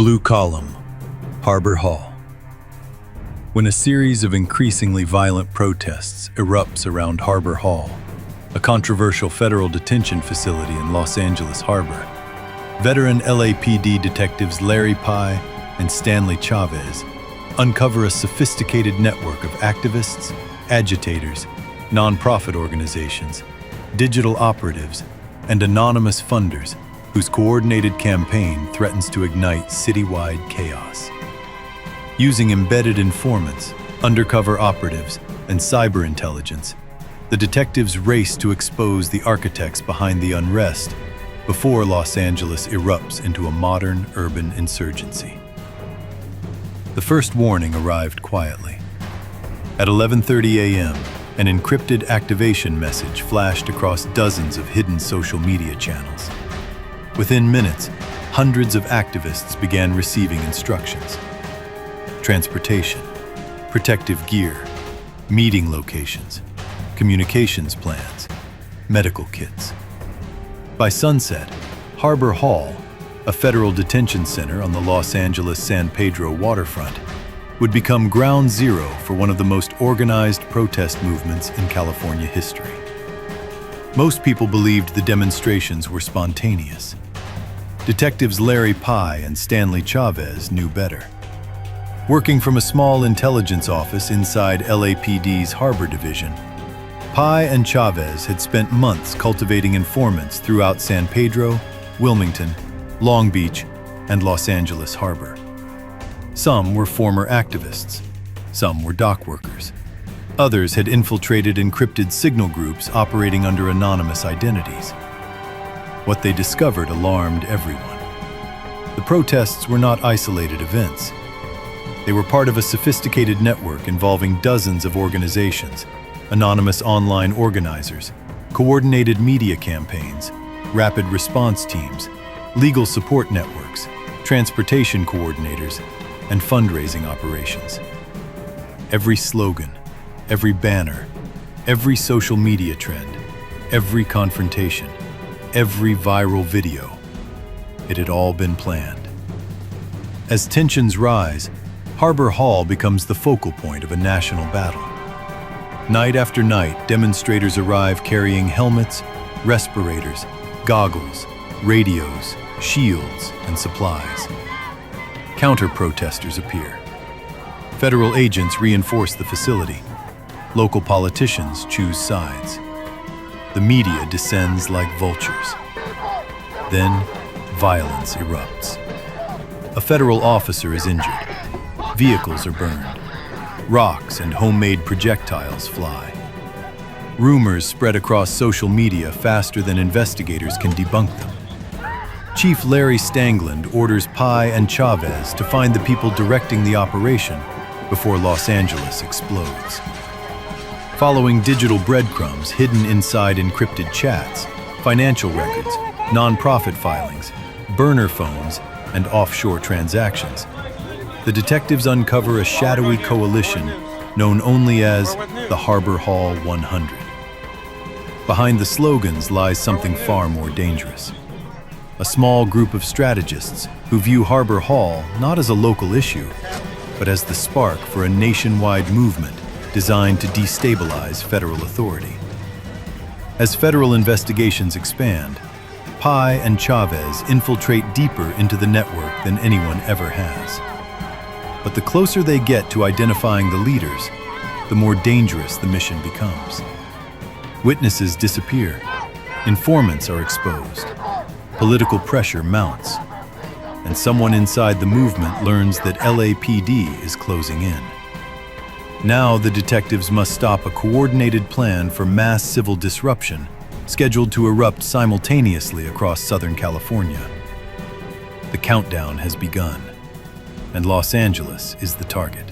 Blue Column, Harbor Hall. When a series of increasingly violent protests erupts around Harbor Hall, a controversial federal detention facility in Los Angeles Harbor, veteran LAPD detectives Larry Pye and Stanley Chavez uncover a sophisticated network of activists, agitators, nonprofit organizations, digital operatives, and anonymous funders whose coordinated campaign threatens to ignite citywide chaos. Using embedded informants, undercover operatives, and cyber intelligence, the detectives race to expose the architects behind the unrest before Los Angeles erupts into a modern urban insurgency. The first warning arrived quietly. At 11:30 a.m., an encrypted activation message flashed across dozens of hidden social media channels. Within minutes, hundreds of activists began receiving instructions. Transportation, protective gear, meeting locations, communications plans, medical kits. By sunset, Harbor Hall, a federal detention center on the Los Angeles-San Pedro waterfront, would become ground zero for one of the most organized protest movements in California history. Most people believed the demonstrations were spontaneous. Detectives Larry Pye and Stanley Chavez knew better. Working from a small intelligence office inside LAPD's Harbor Division, Pye and Chavez had spent months cultivating informants throughout San Pedro, Wilmington, Long Beach, and Los Angeles Harbor. Some were former activists, some were dock workers. Others had infiltrated encrypted signal groups operating under anonymous identities. What they discovered alarmed everyone. The protests were not isolated events. They were part of a sophisticated network involving dozens of organizations, anonymous online organizers, coordinated media campaigns, rapid response teams, legal support networks, transportation coordinators, and fundraising operations. Every slogan, every banner, every social media trend, every confrontation, every viral video, it had all been planned. As tensions rise, Harbor Hall becomes the focal point of a national battle. Night after night, demonstrators arrive carrying helmets, respirators, goggles, radios, shields, and supplies. Counter-protesters appear. Federal agents reinforce the facility. Local politicians choose sides. The media descends like vultures. Then, violence erupts. A federal officer is injured. Vehicles are burned. Rocks and homemade projectiles fly. Rumors spread across social media faster than investigators can debunk them. Chief Larry Stanley orders Pye and Chavez to find the people directing the operation before Los Angeles explodes. Following digital breadcrumbs hidden inside encrypted chats, financial records, nonprofit filings, burner phones, and offshore transactions, the detectives uncover a shadowy coalition known only as the Harbor Hall 100. Behind the slogans lies something far more dangerous. A small group of strategists who view Harbor Hall not as a local issue, but as the spark for a nationwide movement designed to destabilize federal authority. As federal investigations expand, Pye and Chavez infiltrate deeper into the network than anyone ever has. But the closer they get to identifying the leaders, the more dangerous the mission becomes. Witnesses disappear. Informants are exposed. Political pressure mounts. And someone inside the movement learns that LAPD is closing in. Now the detectives must stop a coordinated plan for mass civil disruption scheduled to erupt simultaneously across Southern California. The countdown has begun, and Los Angeles is the target.